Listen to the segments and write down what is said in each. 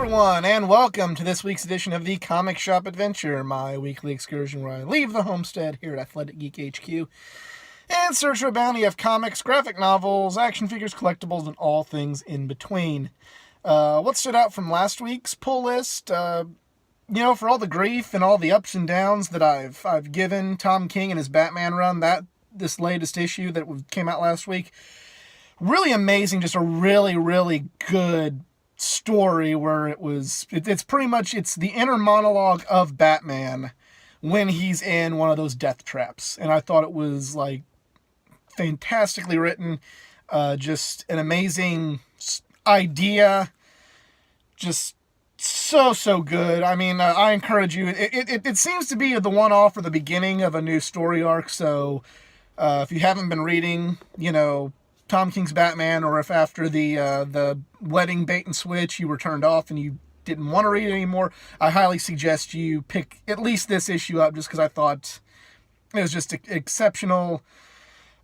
everyone, and welcome to this week's edition of the Comic Shop Adventure, my weekly excursion where I leave the homestead here at Athletic Geek HQ and search for a bounty of comics, graphic novels, action figures, collectibles, and all things in between. What stood out from last week's pull list? For all the grief and all the ups and downs that I've given Tom King and his Batman run, this latest issue that came out last week, really amazing. Just a really, really good story where it's pretty much the inner monologue of Batman when he's in one of those death traps, and I thought it was like fantastically written, just an amazing idea, just so good. I mean, I encourage you. It seems to be the one-off or the beginning of a new story arc, so if you haven't been reading, Tom King's Batman, or if after the wedding bait and switch you were turned off and you didn't want to read it anymore, I highly suggest you pick at least this issue up, just because I thought it was just exceptional.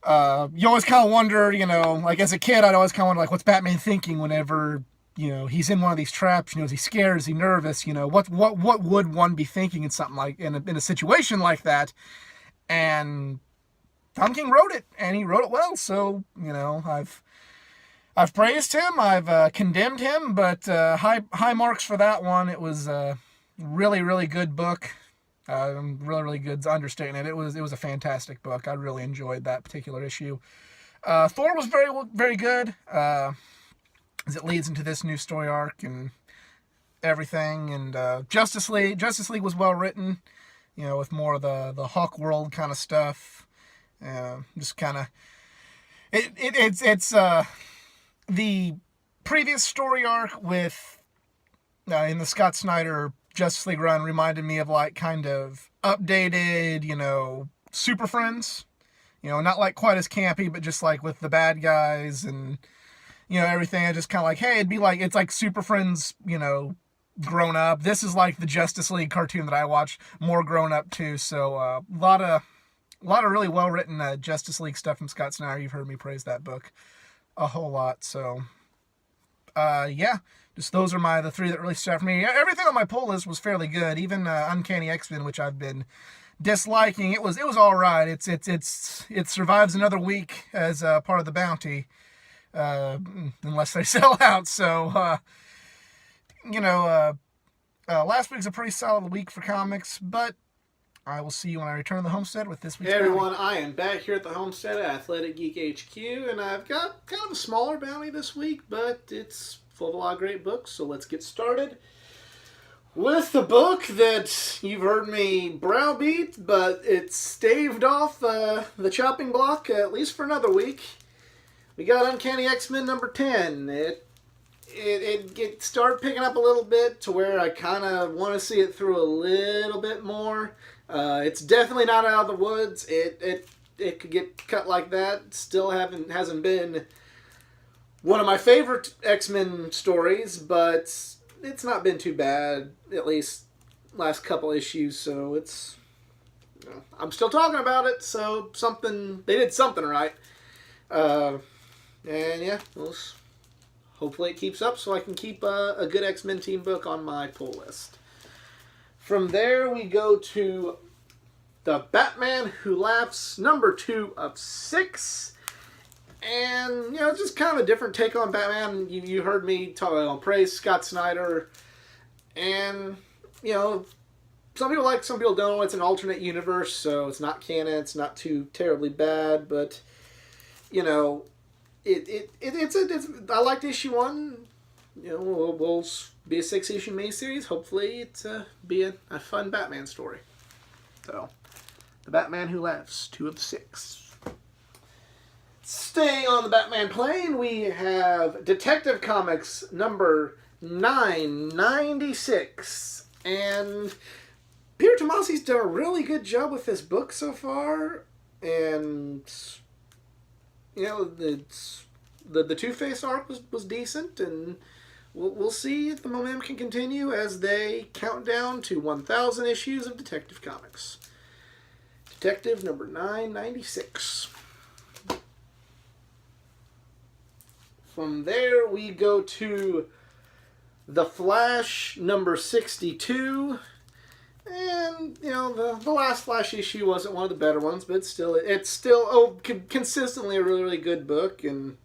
You always kind of wonder, like as a kid, I'd always kind of wonder, like, what's Batman thinking whenever, he's in one of these traps? Is he scared? Is he nervous? What would one be thinking in something like, in a situation like that? And Tom King wrote it, and he wrote it well. So, I've praised him, I've condemned him, but high marks for that one. It was a really, really good book. Really, really good understating it. It was a fantastic book. I really enjoyed that particular issue. Thor was very, very good, as it leads into this new story arc and everything. And Justice League was well written, with more of the Hawk World kind of stuff. Just kind of, it's the previous story arc with in the Scott Snyder Justice League run reminded me of like kind of updated, Super Friends, not like quite as campy, but just like with the bad guys and everything. I just kind of like, hey, it's like Super Friends, grown up. This is like the Justice League cartoon that I watched, more grown up too. So a lot of really well-written Justice League stuff from Scott Snyder. You've heard me praise that book a whole lot. So, just those are the three that really stood out for me. Everything on my pull list was fairly good. Even Uncanny X-Men, which I've been disliking, it was all right. It survives another week as part of the bounty, unless they sell out. So, last week's a pretty solid week for comics, but I will see you when I return to the homestead with this week's Hey everyone, bounty. I am back here at the homestead at Athletic Geek HQ, and I've got kind of a smaller bounty this week, but it's full of a lot of great books, so let's get started with the book that you've heard me browbeat, but it's staved off the chopping block, at least for another week. We got Uncanny X-Men number 10. It started picking up a little bit to where I kind of want to see it through a little bit more. It's definitely not out of the woods. It could get cut like that. Still hasn't been one of my favorite X-Men stories, but it's not been too bad, at least last couple issues. So it's, I'm still talking about it. So they did something right. And yeah, hopefully it keeps up so I can keep a good X-Men team book on my pull list. From there, we go to The Batman Who Laughs, number 2 of 6. And, it's just kind of a different take on Batman. You heard me praise Scott Snyder. And, some people like, some people don't. It's an alternate universe, so it's not canon. It's not too terribly bad, but, it's I liked issue 1. We'll be a 6-issue miniseries. Hopefully it's be a fun Batman story. So, The Batman Who Laughs, 2 of 6. Staying on the Batman plane, we have Detective Comics number 996. And Peter Tomasi's done a really good job with this book so far. And, the Two-Face arc was decent, and we'll see if the momentum can continue as they count down to 1,000 issues of Detective Comics. Detective number 996. From there, we go to The Flash number 62. And, you know, the last Flash issue wasn't one of the better ones, but it's still consistently a really, really good book, and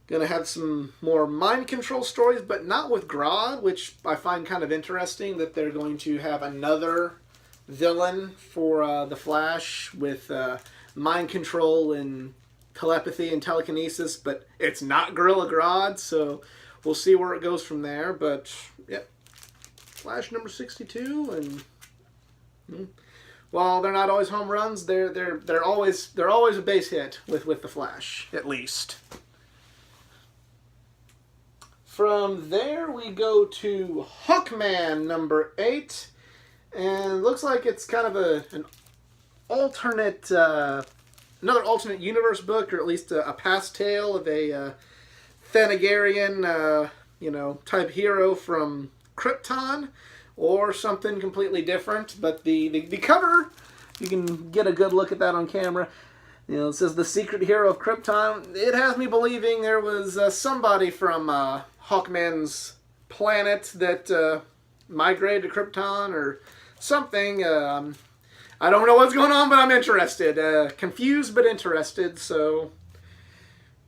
gonna have some more mind control stories, but not with Grodd, which I find kind of interesting that they're going to have another villain for the Flash with mind control and telepathy and telekinesis, but it's not Gorilla Grodd, so we'll see where it goes from there. But yep, Flash number 62, and while they're not always home runs, they're always a base hit with the Flash, at least. From there we go to Hawkman number 8, and it looks like it's kind of an alternate, another alternate universe book, or at least a past tale of a Thanagarian, type hero from Krypton, or something completely different. But the cover, you can get a good look at that on camera. It says the secret hero of Krypton. It has me believing there was somebody from Hawkman's planet that migrated to Krypton or something. I don't know what's going on, but I'm interested. Confused but interested. So,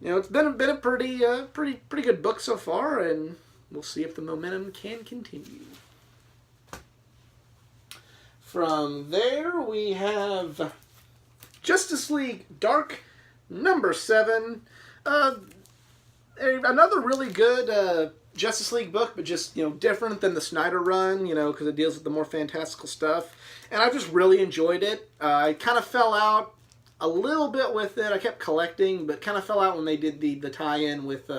it's been a pretty good book so far, and we'll see if the momentum can continue. From there, we have Justice League Dark number 7. Another really good Justice League book, but just, different than the Snyder run, because it deals with the more fantastical stuff. And I just really enjoyed it. I kind of fell out a little bit with it. I kept collecting, but kind of fell out when they did the tie-in with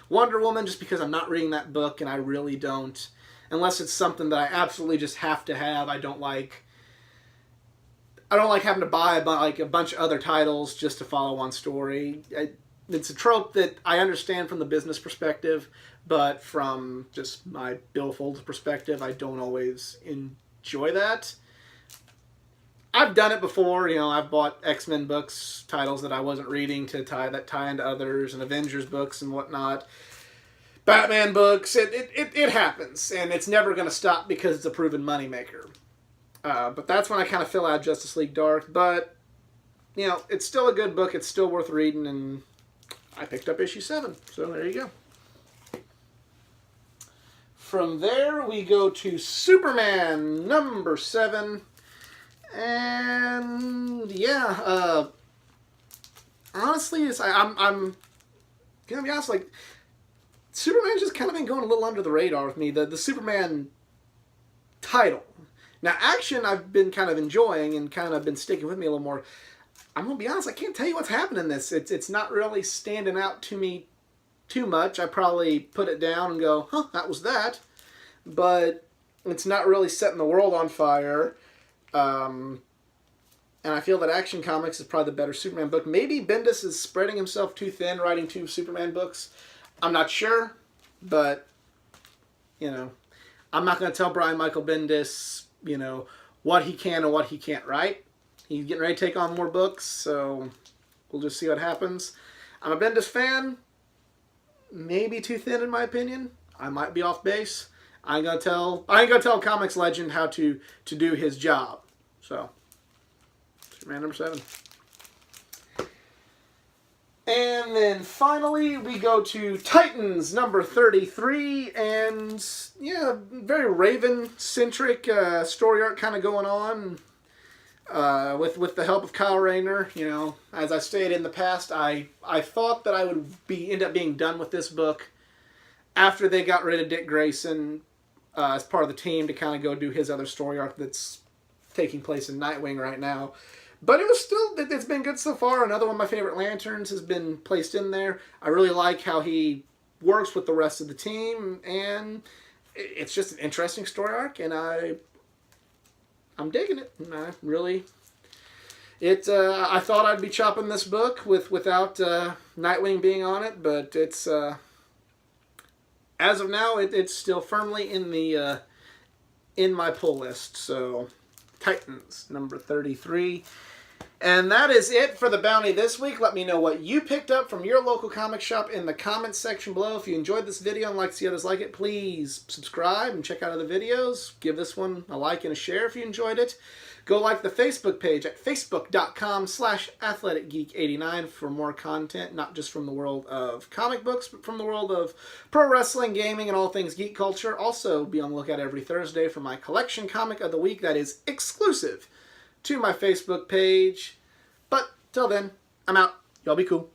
Wonder Woman, just because I'm not reading that book, and I really don't, unless it's something that I absolutely just have to have. I don't like having to buy a bunch of other titles just to follow one story. It's a trope that I understand from the business perspective, but from just my billfold perspective, I don't always enjoy that. I've done it before. I've bought X-Men books, titles that I wasn't reading to tie into others, and Avengers books and whatnot. Batman books. It happens, and it's never going to stop because it's a proven moneymaker. But that's when I kind of fell out of Justice League Dark. But, it's still a good book. It's still worth reading, and I picked up issue 7. So there you go. From there, we go to Superman number 7. And, yeah, honestly, I'm going to be honest, Superman's just kind of been going a little under the radar with me. The Superman title. Now, action I've been kind of enjoying and kind of been sticking with me a little more. I'm going to be honest, I can't tell you what's happening in this. It's not really standing out to me too much. I probably put it down and go, that was that. But it's not really setting the world on fire. And I feel that Action Comics is probably the better Superman book. Maybe Bendis is spreading himself too thin writing 2 Superman books. I'm not sure. But, I'm not going to tell Brian Michael Bendis, what he can and what he can't write. He's getting ready to take on more books, so we'll just see what happens. I'm a Bendis fan. Maybe too thin in my opinion. I might be off base. I ain't gonna tell Comics Legend how to do his job. So, Superman number 7. And then finally, we go to Titans number 33, and yeah, very Raven-centric story arc kind of going on. With the help of Kyle Rayner, as I stated in the past, I thought that I would end up being done with this book after they got rid of Dick Grayson as part of the team to kind of go do his other story arc that's taking place in Nightwing right now. But it's been good so far. Another one of my favorite Lanterns has been placed in there. I really like how he works with the rest of the team, and it's just an interesting story arc, and I'm digging it. I really, I thought I'd be chopping this book without Nightwing being on it, but it's as of now it's still firmly in my pull list. So Titans number 33. And that is it for the bounty this week. Let me know what you picked up from your local comic shop in the comments section below. If you enjoyed this video and like to see others like it, please subscribe and check out other videos. Give this one a like and a share if you enjoyed it. Go like the Facebook page at facebook.com/athleticgeek89 for more content, not just from the world of comic books, but from the world of pro wrestling, gaming, and all things geek culture. Also, be on the lookout every Thursday for my collection comic of the week that is exclusive to my Facebook page. But till then, I'm out. Y'all be cool.